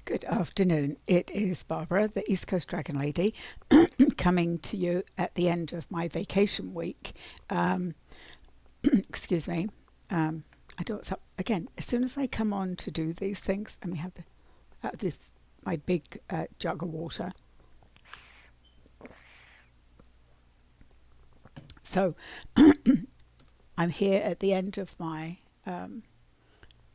Good afternoon. It is Barbara, the East Coast Dragon Lady, coming to you at the end of my vacation week. Um, excuse me. I don't. So again, as soon as I come on to do these things, and we have this my big jug of water. So I'm here at the end of my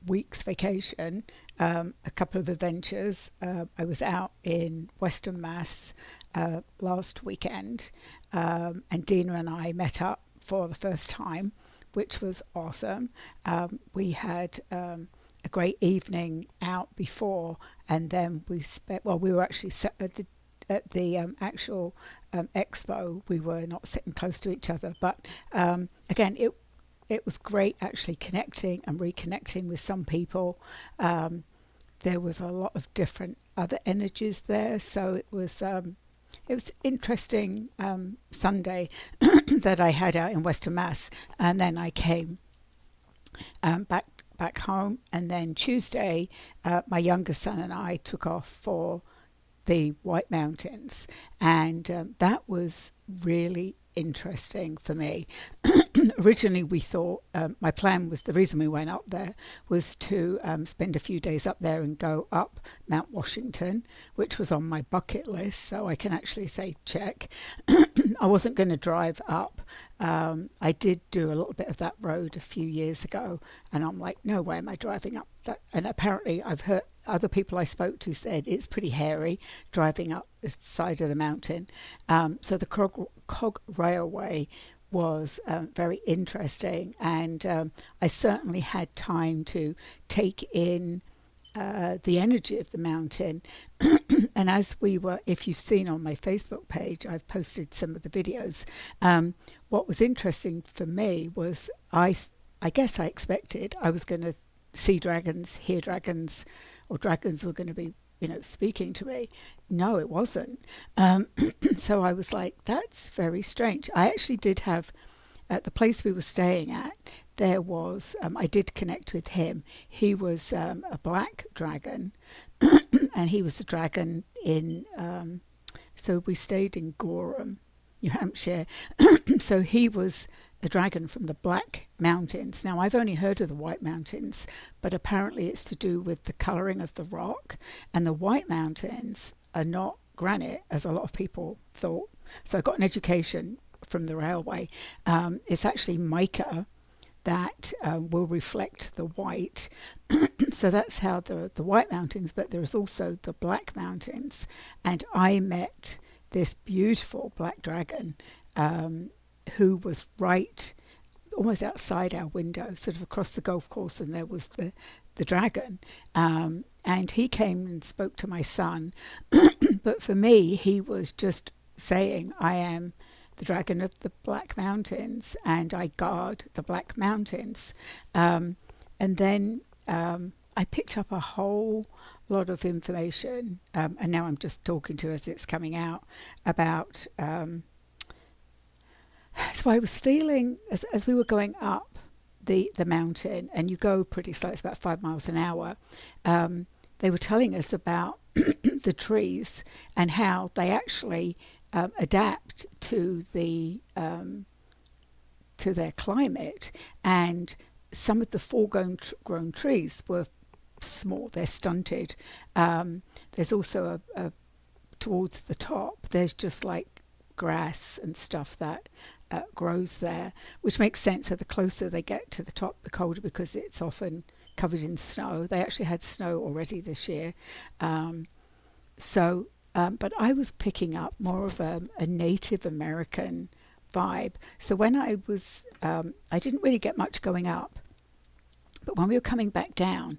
week's vacation, a couple of adventures. I was out in Western Mass last weekend, and Dina and I met up for the first time, which was awesome. We had a great evening out before, and then we were actually set at the actual expo. We were not sitting close to each other, but again, it was great actually connecting and reconnecting with some people. There was a lot of different other energies there, so it was interesting Sunday that I had out in Western Mass, and then I came back home, and then Tuesday, my youngest son and I took off for the White Mountains, and that was really interesting for me. Originally, we thought my plan was the reason we went up there was to spend a few days up there and go up Mount Washington, which was on my bucket list, so I can actually say check. I wasn't going to drive up. I did do a little bit of that road a few years ago, and I'm like, no way am I driving up that. And apparently, I've heard other people I spoke to said it's pretty hairy driving up the side of the mountain. So the Cog Railway was very interesting, and I certainly had time to take in the energy of the mountain. And as we were, if you've seen on my Facebook page, I've posted some of the videos. What was interesting for me was I guess I expected I was going to see dragons, hear dragons, or dragons were going to be, speaking to me. No, it wasn't. So I was like, that's very strange. I actually did have, at the place we were staying at, there was, I did connect with him. He was a black dragon, and he was the dragon in, so we stayed in Gorham, New Hampshire. So he was the dragon from the Black Mountains. Now, I've only heard of the White Mountains, but apparently it's to do with the colouring of the rock. And the White Mountains are not granite, as a lot of people thought. So I got an education from the railway. It's actually mica that will reflect the white. So that's how the White Mountains, but there's also the Black Mountains. And I met this beautiful black dragon, who was right almost outside our window, sort of across the golf course, and there was the dragon. And he came and spoke to my son. But for me, he was just saying, I am the dragon of the Black Mountains, and I guard the Black Mountains. And then I picked up a whole lot of information, and now I'm just talking to as it's coming out about. So I was feeling as we were going up the mountain, and you go pretty slow, it's about 5 miles an hour. They were telling us about the trees and how they actually adapt to to their climate, and some of the grown trees were small, they're stunted. There's also towards the top, there's just like grass and stuff that grows there, which makes sense. So the closer they get to the top, the colder, because it's often covered in snow. They actually had snow already this year. But I was picking up more of a Native American vibe. So when I didn't really get much going up, but when we were coming back down,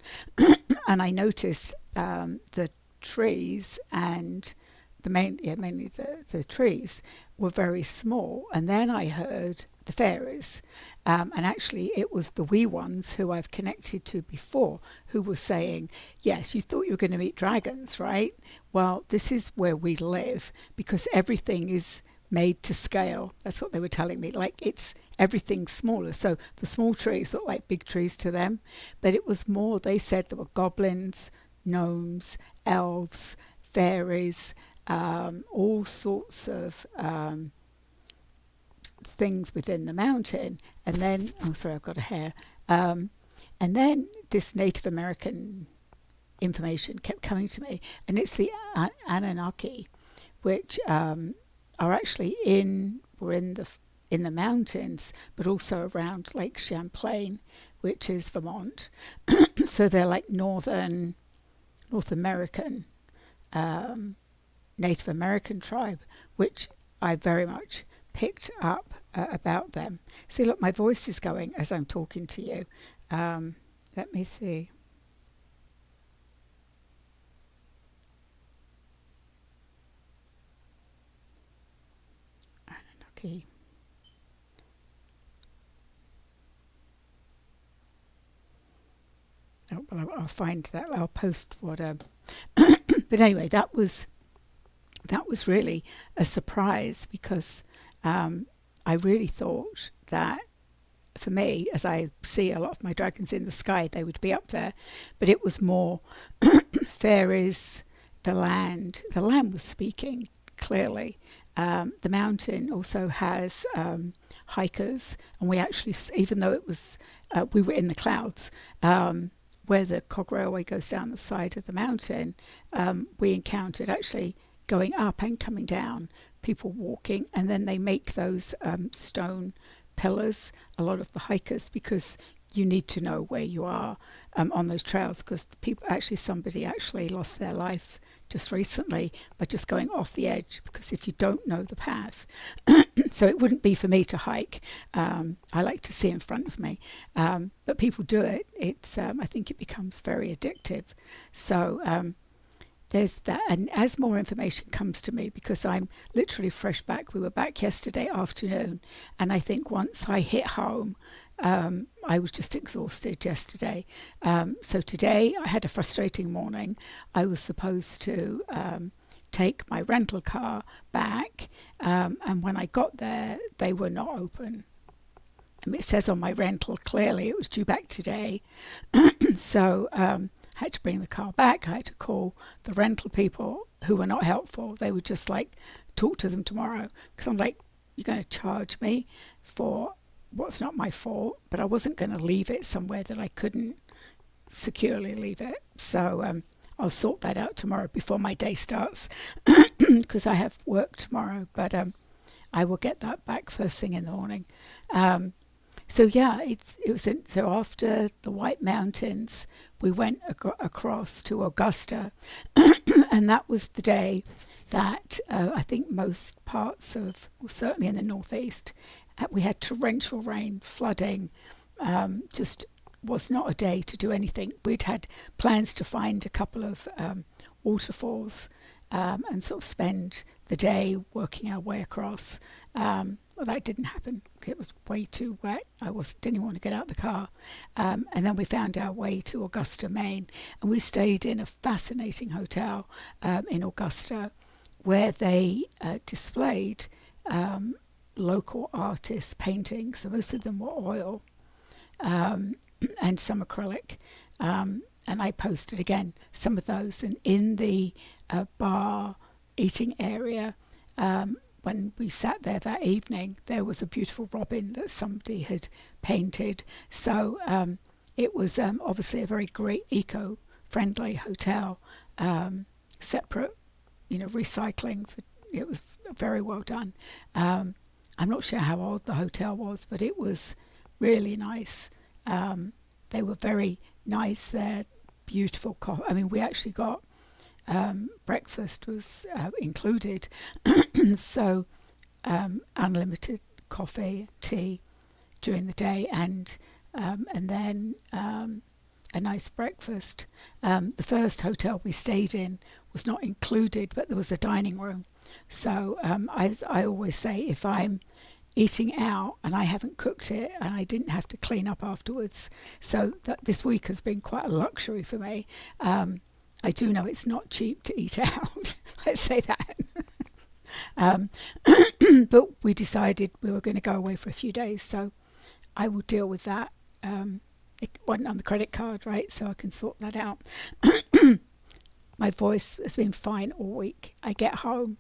and I noticed the trees and mainly the trees were very small, and then I heard the fairies, and actually it was the wee ones who I've connected to before who were saying, yes, you thought you were going to meet dragons, right? Well, this is where we live, because everything is made to scale. That's what they were telling me, like it's everything's smaller, so the small trees look like big trees to them, but it was more, they said there were goblins, gnomes, elves, fairies, all sorts of things within the mountain. And then, oh, sorry, I've got a hair. And then this Native American information kept coming to me, and it's the Anunnaki, which are actually were in the mountains, but also around Lake Champlain, which is Vermont. So they're like North American, Native American tribe, which I very much picked up about them. See, look, my voice is going as I'm talking to you. Let me see. Anunnaki. Oh, well, I'll find that. I'll post what. But anyway, that was really a surprise, because I really thought that, for me, as I see a lot of my dragons in the sky, they would be up there. But it was more fairies, the land. The land was speaking clearly. The mountain also has hikers, and we actually, even though it was, we were in the clouds, where the cog railway goes down the side of the mountain, we encountered, actually going up and coming down, people walking, and then they make those stone pillars, a lot of the hikers, because you need to know where you are on those trails, because somebody actually lost their life just recently by just going off the edge, because if you don't know the path, so it wouldn't be for me to hike. I like to see in front of me, but people do it. It's I think it becomes very addictive. So there's that, and as more information comes to me, because I'm literally fresh back, we were back yesterday afternoon, and I think once I hit home, I was just exhausted yesterday. So today I had a frustrating morning. I was supposed to take my rental car back, and when I got there, they were not open. It says on my rental clearly it was due back today. So I had to bring the car back. I had to call the rental people, who were not helpful. They were just like, talk to them tomorrow. Because I'm like, you're going to charge me for what's not my fault? But I wasn't going to leave it somewhere that I couldn't securely leave it. So I'll sort that out tomorrow before my day starts, because I have work tomorrow. But I will get that back first thing in the morning. So yeah, so after the White Mountains, we went across to Augusta, and that was the day that I think most parts of, well, certainly in the northeast, we had torrential rain, flooding. Just was not a day to do anything. We'd had plans to find a couple of waterfalls and sort of spend the day working our way across. Well, that didn't happen. It was way too wet. Didn't even want to get out of the car. And then we found our way to Augusta, Maine, and we stayed in a fascinating hotel in Augusta, where they displayed local artists' paintings. So most of them were oil, and some acrylic. And I posted again some of those. And in the bar eating area, when we sat there that evening, there was a beautiful robin that somebody had painted. So it was obviously a very great eco-friendly hotel, separate, recycling. It was very well done. I'm not sure how old the hotel was, but it was really nice. They were very nice there, beautiful coffee. I mean, we actually got breakfast was included, so unlimited coffee, tea during the day, and then a nice breakfast. The first hotel we stayed in was not included, but there was a dining room. So as I always say, if I'm eating out and I haven't cooked it and I didn't have to clean up afterwards, so that this week has been quite a luxury for me. I do know it's not cheap to eat out, let's say that. But we decided we were going to go away for a few days, so I will deal with that. It wasn't on the credit card, right? So I can sort that out. My voice has been fine all week. I get home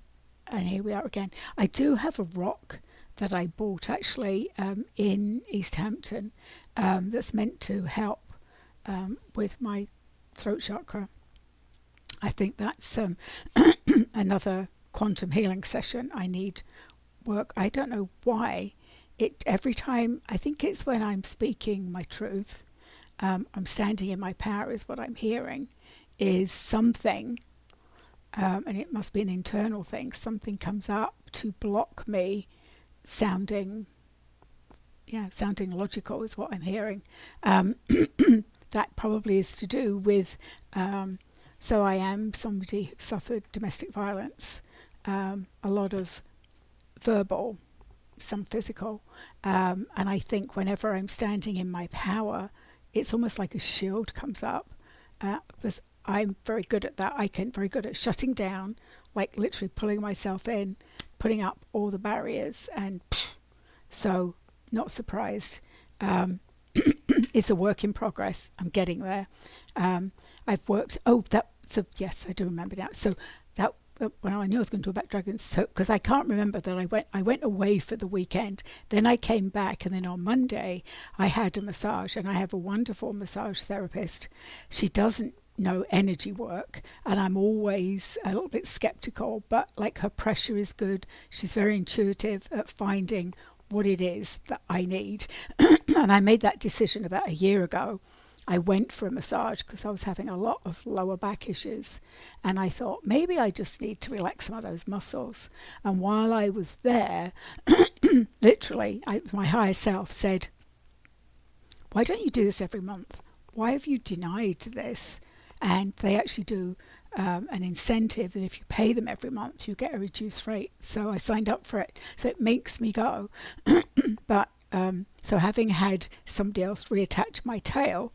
and here we are again. I do have a rock that I bought actually in East Hampton that's meant to help with my throat chakra. I think that's another quantum healing session. I need work. I don't know why. It every time, I think it's when I'm speaking my truth, I'm standing in my power is what I'm hearing, is something, and it must be an internal thing, something comes up to block me sounding logical is what I'm hearing. That probably is to do with, so I am somebody who suffered domestic violence, a lot of verbal, some physical, and I think whenever I'm standing in my power, it's almost like a shield comes up, because I'm very good at that. Very good at shutting down, like literally pulling myself in, putting up all the barriers, and so not surprised. It's a work in progress. I'm getting there. I've worked. Yes, I do remember now. So that when I knew I was going to talk about dragons, so because I can't remember that I went away for the weekend. Then I came back, and then on Monday I had a massage, and I have a wonderful massage therapist. She doesn't know energy work, and I'm always a little bit skeptical, but like her pressure is good. She's very intuitive at finding what it is that I need. And I made that decision about a year ago. I went for a massage because I was having a lot of lower back issues, and I thought maybe I just need to relax some of those muscles. And while I was there, literally, my higher self said, why don't you do this every month? Why have you denied this? And they actually do an incentive that if you pay them every month, you get a reduced rate. So I signed up for it. So it makes me go. But so having had somebody else reattach my tail,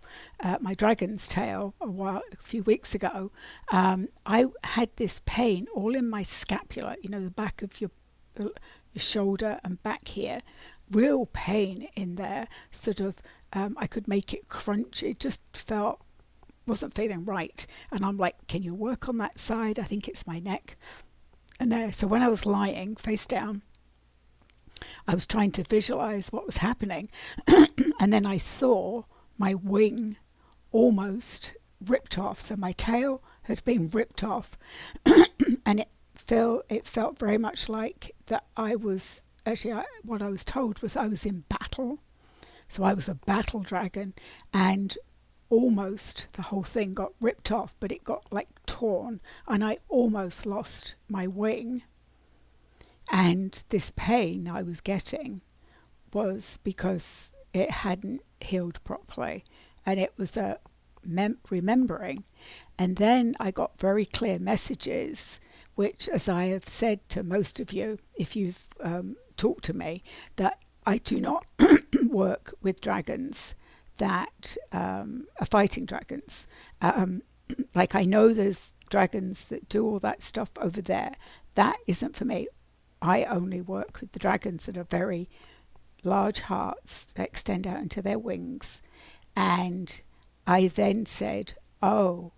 my dragon's tail, a few weeks ago, I had this pain all in my scapula, the back of your shoulder and back here, real pain in there, sort of, I could make it crunch. It just wasn't feeling right. And I'm like, can you work on that side? I think it's my neck. And there, so when I was lying face down, I was trying to visualize what was happening. And then I saw my wing almost ripped off. So my tail had been ripped off. And it felt very much like that I was, actually what I was told was I was in battle. So I was a battle dragon, and almost the whole thing got ripped off, but it got like torn, and I almost lost my wing. And this pain I was getting was because it hadn't healed properly, and it was a remembering. And then I got very clear messages, which, as I have said to most of you, if you've talked to me, that I do not work with dragons that are fighting dragons. Like, I know there's dragons that do all that stuff over there. That isn't for me. I only work with the dragons that are very large hearts that extend out into their wings. And I then said, oh,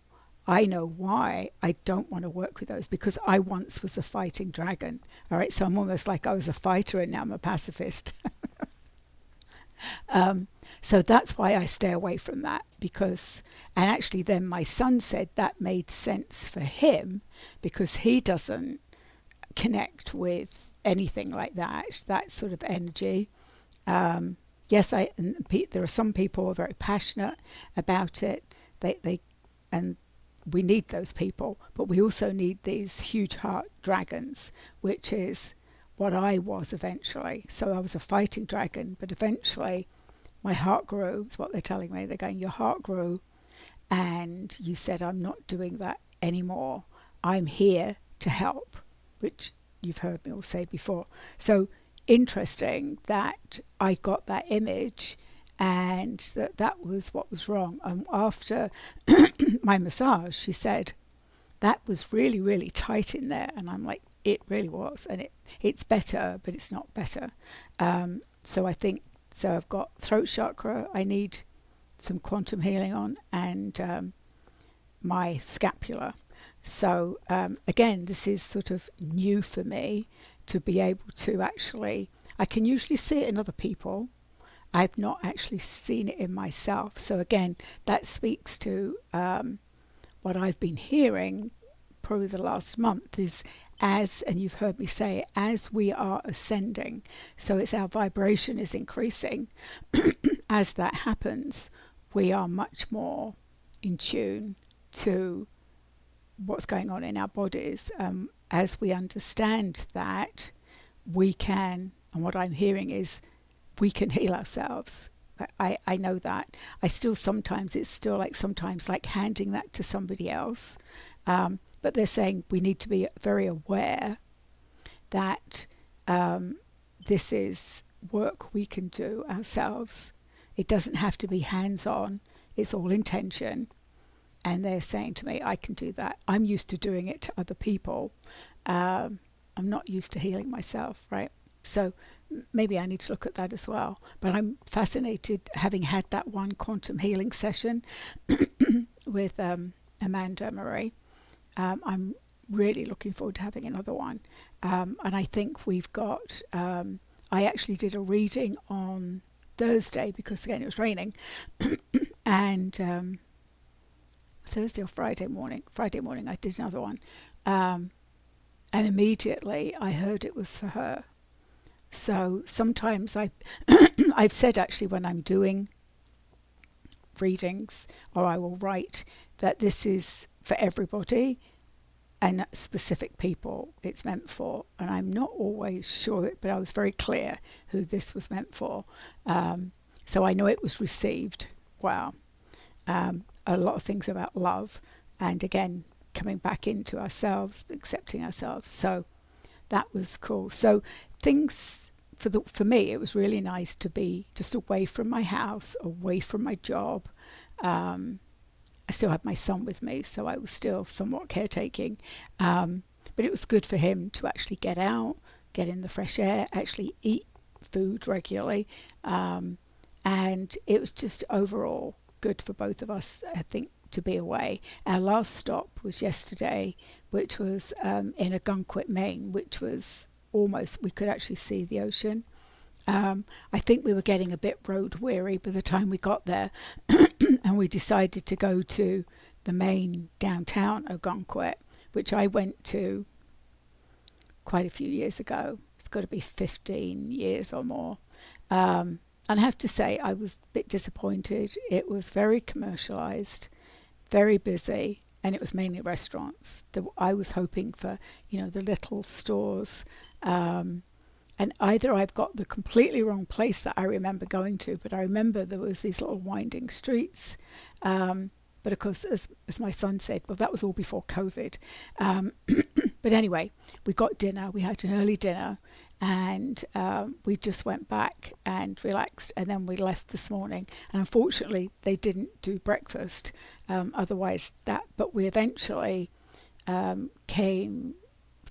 I know why I don't want to work with those, because I once was a fighting dragon. All right, so I'm almost like I was a fighter and now I'm a pacifist. So that's why I stay away from that, because, and actually then my son said that made sense for him because he doesn't connect with anything like that sort of energy. Yes, there are some people who are very passionate about it. And we need those people, but we also need these huge heart dragons, which is what I was eventually. So I was a fighting dragon, but eventually my heart grew, is what they're telling me. They're going, your heart grew, and you said, I'm not doing that anymore. I'm here to help, which you've heard me all say before. So interesting that I got that image, and that was what was wrong. And after my massage, she said, that was really, really tight in there. And I'm like, it really was. And it's better, but it's not better. So I've got throat chakra I need some quantum healing on, and my scapula. So again, this is sort of new for me to be able to actually, I can usually see it in other people. I've not actually seen it in myself. So again, that speaks to what I've been hearing probably the last month is, as, and you've heard me say, as we are ascending, so it's our vibration is increasing. As that happens, we are much more in tune to what's going on in our bodies. As we understand that, we can, and what I'm hearing is, we can heal ourselves. I know that. I still sometimes, it's still like sometimes like handing that to somebody else. But they're saying we need to be very aware that this is work we can do ourselves. It doesn't have to be hands-on. It's all intention. And they're saying to me, I can do that. I'm used to doing it to other people. I'm not used to healing myself, right? So maybe I need to look at that as well. But I'm fascinated, having had that one quantum healing session with Amanda Marie. I'm really looking forward to having another one. And I think we've got, I actually did a reading on Thursday because again it was raining. And Thursday or Friday morning I did another one. And immediately I heard it was for her. So sometimes I've said actually when I'm doing readings, or I will write that this is for everybody and specific people it's meant for. And I'm not always sure, but I was very clear who this was meant for. So I know it was received. Wow. A lot of things about love, and again, coming back into ourselves, accepting ourselves. So that was cool. So things for me, it was really nice to be just away from my house, away from my job. I still had my son with me, so I was still somewhat caretaking. But it was good for him to actually get out, get in the fresh air, actually eat food regularly. And it was just overall good for both of us, I think, to be away. Our last stop was yesterday, which was in Ogunquit, Maine, which was almost, we could actually see the ocean. I think we were getting a bit road weary by the time we got there, and we decided to go to the main downtown Ogunquit, which I went to quite a few years ago. It's got to be 15 years or more. And I have to say, I was a bit disappointed. It was very commercialized, very busy, and it was mainly restaurants. I was hoping for, the little stores. And either I've got the completely wrong place that I remember going to, but I remember there was these little winding streets. But of course, as my son said, well, that was all before COVID. But anyway, we got dinner. We had an early dinner, and we just went back and relaxed. And then we left this morning. And unfortunately, they didn't do breakfast. But we eventually found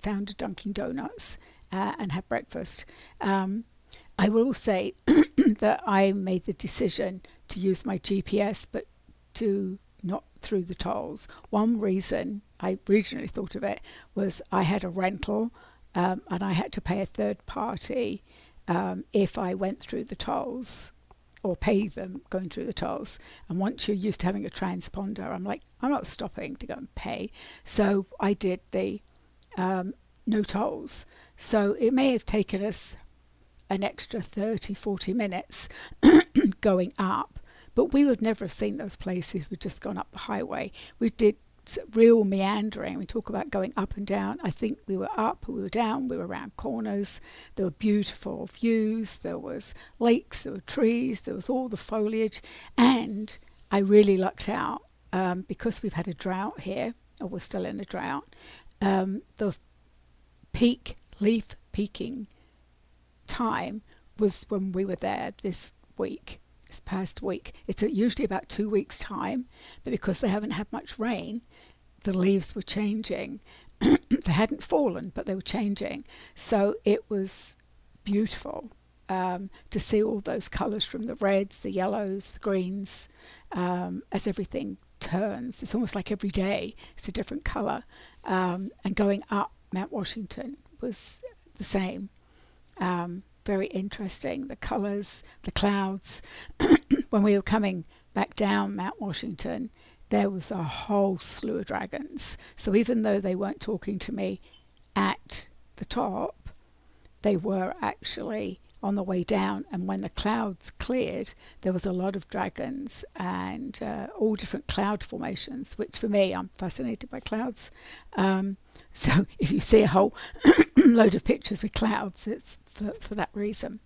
a Dunkin' Donuts and had breakfast. I will say that I made the decision to use my GPS, but to not through the tolls. One reason I originally thought of it was I had a rental, and I had to pay a third party if I went through the tolls, or pay them going through the tolls. And once you're used to having a transponder, I'm like, I'm not stopping to go and pay. So I did the no tolls. So it may have taken us an extra 30, 40 minutes going up, but we would never have seen those places. We'd just gone up the highway. We did real meandering. We talk about going up and down. I think we were up, we were down, we were around corners. There were beautiful views. There was lakes, there were trees, there was all the foliage. And I really lucked out because we've had a drought here, or we're still in a drought. The peak leaf peaking time was when we were there this past week. It's usually about 2 weeks time, but because they haven't had much rain, the leaves were changing. They hadn't fallen, but they were changing. So it was beautiful to see all those colours, from the reds, the yellows, the greens, as everything turns. It's almost like every day it's a different colour. And going up Mount Washington was the same. Very interesting. The colours, the clouds. When we were coming back down Mount Washington, there was a whole slew of dragons. So even though they weren't talking to me at the top, they were actually on the way down. And when the clouds cleared, there was a lot of dragons and all different cloud formations, which for me, I'm fascinated by clouds. So if you see a whole load of pictures with clouds, it's for that reason.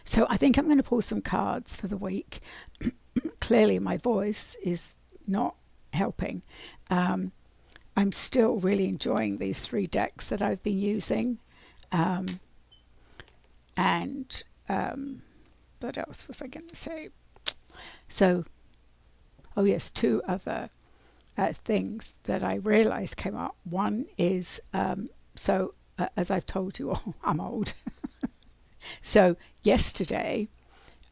So I think I'm going to pull some cards for the week. Clearly my voice is not helping. I'm still really enjoying these 3 decks that I've been using. And what else was I going to say? So, oh yes, 2 other things that I realised came up. One is, as I've told you all, I'm old. So yesterday,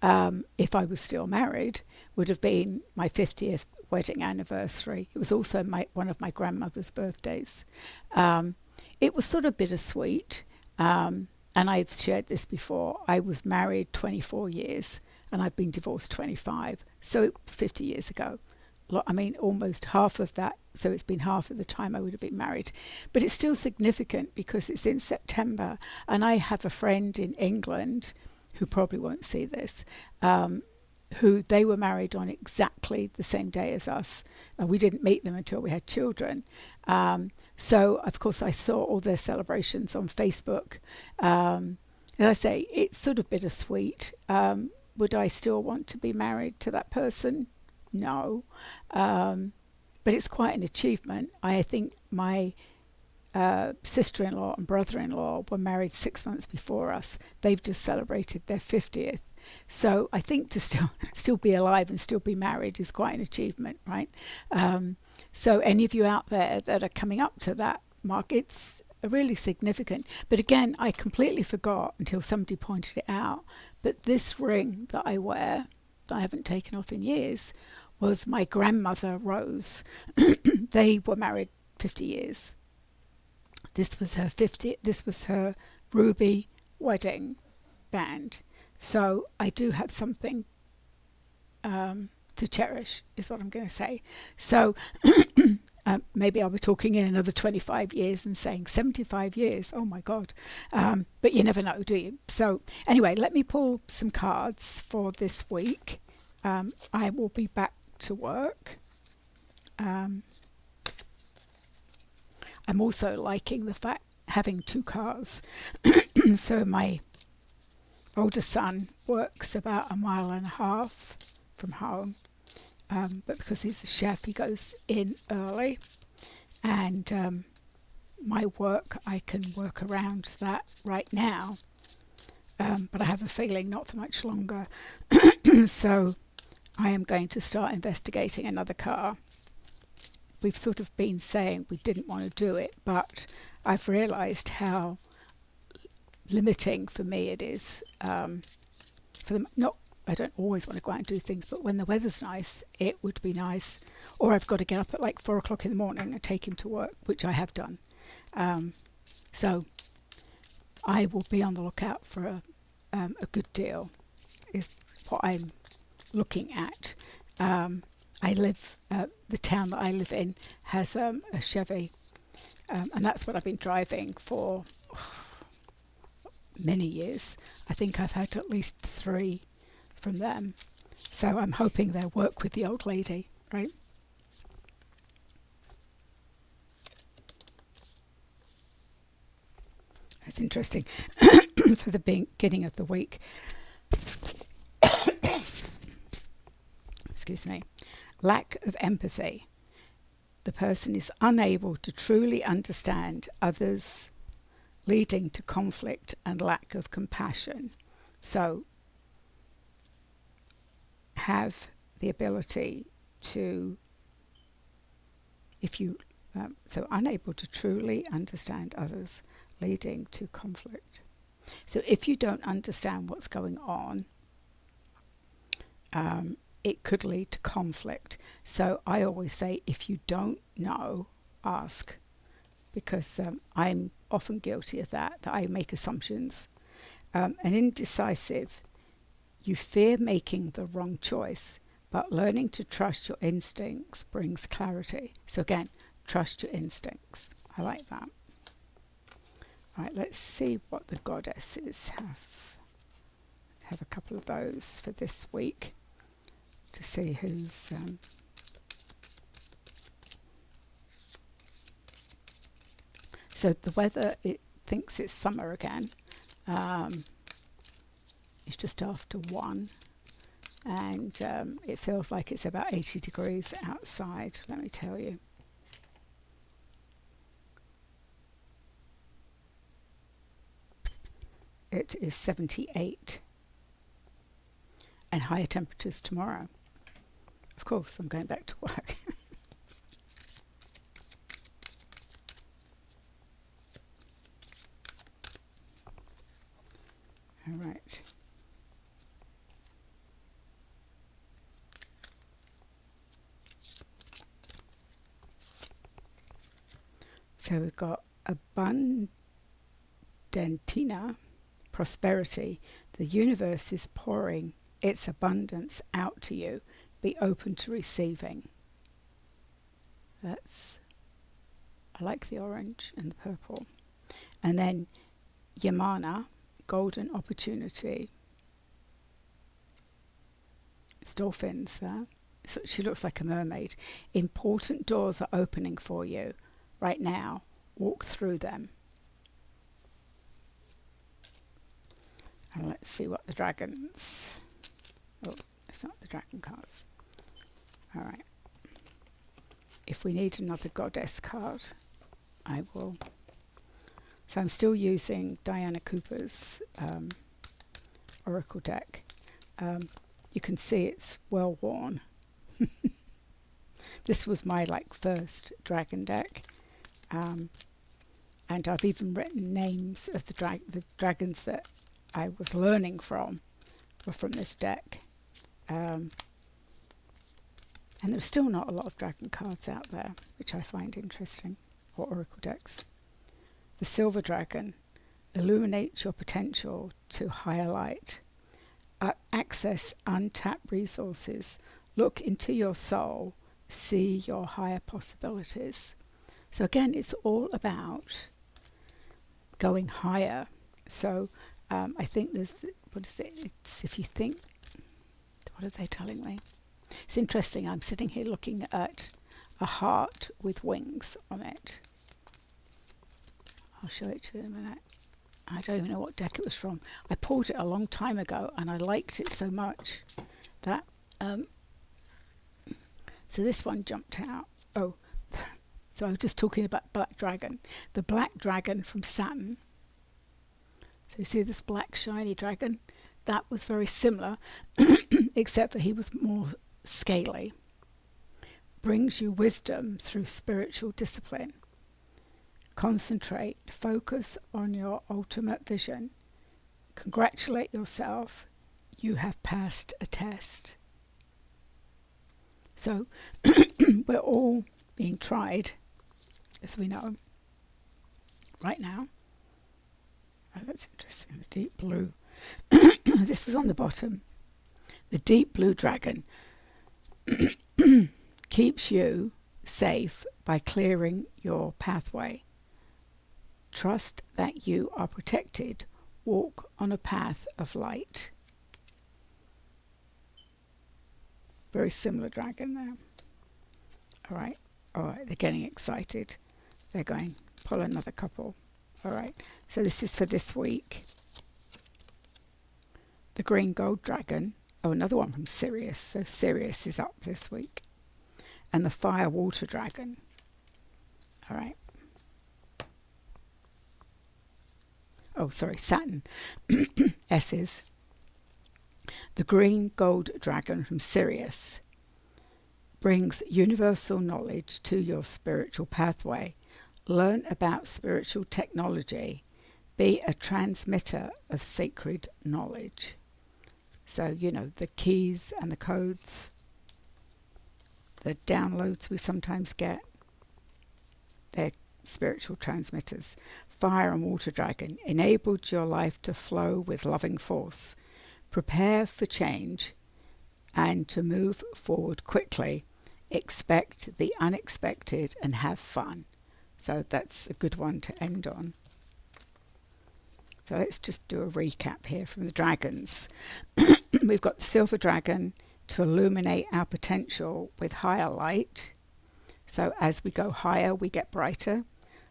if I was still married, would have been my 50th wedding anniversary. It was also one of my grandmother's birthdays. It was sort of bittersweet. And I've shared this before. I was married 24 years and I've been divorced 25. So it was 50 years ago. I mean, almost half of that. So it's been half of the time I would have been married. But it's still significant because it's in September. And I have a friend in England who probably won't see this, who they were married on exactly the same day as us. We didn't meet them until we had children. So, of course, I saw all their celebrations on Facebook. As I say, it's sort of bittersweet. Would I still want to be married to that person? No. But it's quite an achievement. I think my sister-in-law and brother-in-law were married 6 months before us. They've just celebrated their 50th. So I think to still be alive and still be married is quite an achievement, right? So any of you out there that are coming up to that mark, it's really significant. But again, I completely forgot until somebody pointed it out. But this ring that I wear, that I haven't taken off in years, was my grandmother Rose. They were married 50 years. This was her 50. This was her ruby wedding band. So I do have something to cherish, is what I'm going to say. So maybe I'll be talking in another 25 years and saying 75 years. Oh my God. But you never know, do you? So anyway, let me pull some cards for this week. I will be back to work. I'm also liking the fact having 2 cars. So my older son works about 1.5 miles from home, but because he's a chef, he goes in early, and my work, I can work around that right now, but I have a feeling not for much longer. So I am going to start investigating another car. We've sort of been saying we didn't want to do it, but I've realised how limiting for me it is. For them, I don't always want to go out and do things, but when the weather's nice, it would be nice. Or I've got to get up at like 4 o'clock in the morning and take him to work, which I have done. So I will be on the lookout for a good deal, is what I'm looking at. The town that I live in has a Chevy, and that's what I've been driving for many years. I think I've had at least 3 from them. So I'm hoping they'll work with the old lady, right? That's interesting. For the beginning of the week. Excuse me. Lack of empathy. The person is unable to truly understand others, leading to conflict and lack of compassion. So have the ability to, so unable to truly understand others, leading to conflict. So if you don't understand what's going on, it could lead to conflict. So I always say, if you don't know, ask, because I'm often guilty of that I make assumptions. And indecisive, you fear making the wrong choice, but learning to trust your instincts brings clarity. So again, trust your instincts. I like that. All right, let's see what the goddesses have a couple of those for this week to see who's so the weather, it thinks it's summer again. It's just after 1, and it feels like it's about 80 degrees outside, let me tell you. It is 78 and higher temperatures tomorrow. Of course, I'm going back to work. All right. So we've got abundantina, prosperity. The universe is pouring its abundance out to you. Be open to receiving. I like the orange and the purple. And then Yamana, golden opportunity. It's dolphins there. So she looks like a mermaid. Important doors are opening for you right now. Walk through them. And let's see what the dragons... Oh, it's not the dragon cards. All right. If we need another goddess card, I will. So I'm still using Diana Cooper's Oracle deck. You can see it's well worn. This was my first dragon deck. And I've even written names of the dragons that I was learning from were from this deck. And there's still not a lot of dragon cards out there, which I find interesting, or oracle decks. The silver dragon illuminates your potential to higher light. Access untapped resources. Look into your soul. See your higher possibilities. So again, it's all about going higher. So I think there's, what is it? It's if you think, what are they telling me? It's interesting. I'm sitting here looking at a heart with wings on it. I'll show it to you in a minute. I don't even know what deck it was from. I pulled it a long time ago and I liked it so much that so this one jumped out. Oh, so I was just talking about Black Dragon. The Black Dragon from Saturn. So you see this black shiny dragon? That was very similar, except for he was more scaly. Brings you wisdom through spiritual discipline. Concentrate, focus on your ultimate vision. Congratulate yourself, you have passed a test. So we're all being tried, as we know, right now. Oh, that's interesting, the deep blue. This was on the bottom. The deep blue dragon keeps you safe by clearing your pathway. Trust that you are protected. Walk on a path of light. Very similar dragon there. All right, they're getting excited. They're going, pull another couple. All right, so this is for this week. The green gold dragon. Oh, another one from Sirius. So Sirius is up this week. And the fire water dragon. All right. Oh, sorry, Saturn. S's. The green gold dragon from Sirius brings universal knowledge to your spiritual pathway. Learn about spiritual technology. Be a transmitter of sacred knowledge. So, the keys and the codes, the downloads we sometimes get, they're spiritual transmitters. Fire and water dragon enabled your life to flow with loving force. Prepare for change and to move forward quickly. Expect the unexpected and have fun. So that's a good one to end on. So let's just do a recap here from the dragons. We've got the silver dragon to illuminate our potential with higher light. So as we go higher, we get brighter.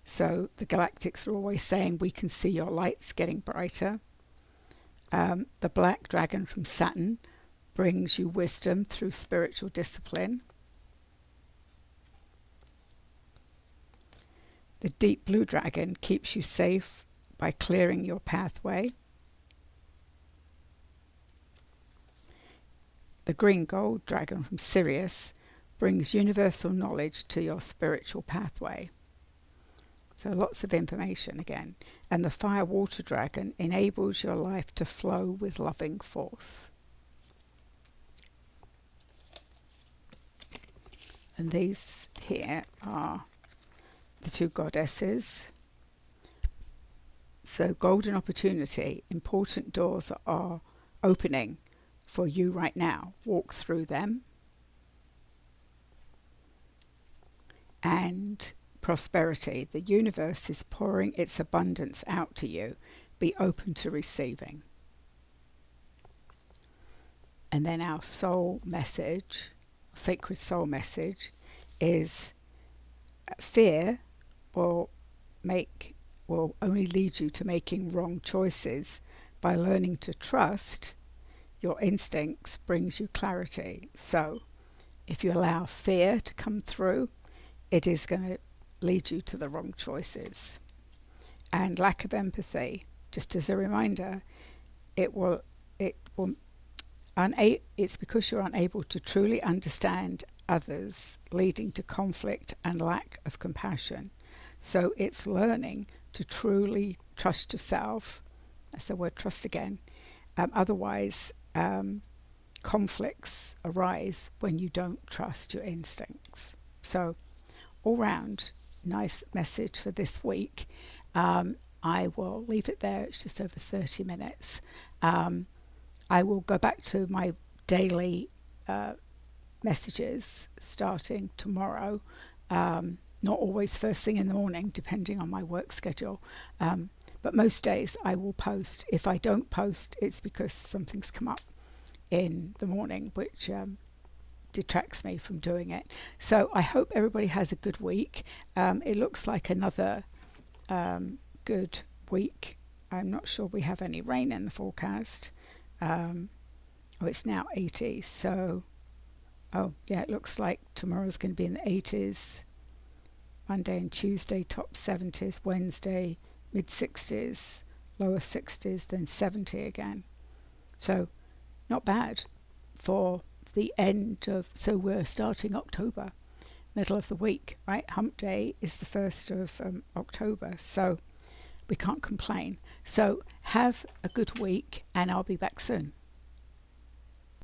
So the galactics are always saying we can see your lights getting brighter. The black dragon from Saturn brings you wisdom through spiritual discipline. The deep blue dragon keeps you safe by clearing your pathway. The green gold dragon from Sirius brings universal knowledge to your spiritual pathway. So lots of information again. And the fire water dragon enables your life to flow with loving force. And these here are the two goddesses. So golden opportunity, important doors are opening for you right now. Walk through them. And prosperity, the universe is pouring its abundance out to you. Be open to receiving. And then our soul message, sacred soul message, is fear will only lead you to making wrong choices. By learning to trust your instincts brings you clarity. So if you allow fear to come through, it is going to lead you to the wrong choices. And lack of empathy, just as a reminder, it's because you're unable to truly understand others, leading to conflict and lack of compassion. So it's learning to truly trust yourself. That's the word trust again. Otherwise, conflicts arise when you don't trust your instincts. So all round, nice message for this week. I will leave it there. It's just over 30 minutes. I will go back to my daily messages starting tomorrow. Not always first thing in the morning, depending on my work schedule. But most days I will post. If I don't post, it's because something's come up in the morning, which detracts me from doing it. So I hope everybody has a good week. It looks like another good week. I'm not sure we have any rain in the forecast. It's now 80, so it looks like tomorrow's going to be in the 80s. Monday and Tuesday top 70s, Wednesday mid 60s, lower 60s, then 70 again. So not bad for the end of, so we're starting October, middle of the week, right? Hump Day is the 1st of October, so we can't complain. So have a good week, and I'll be back soon.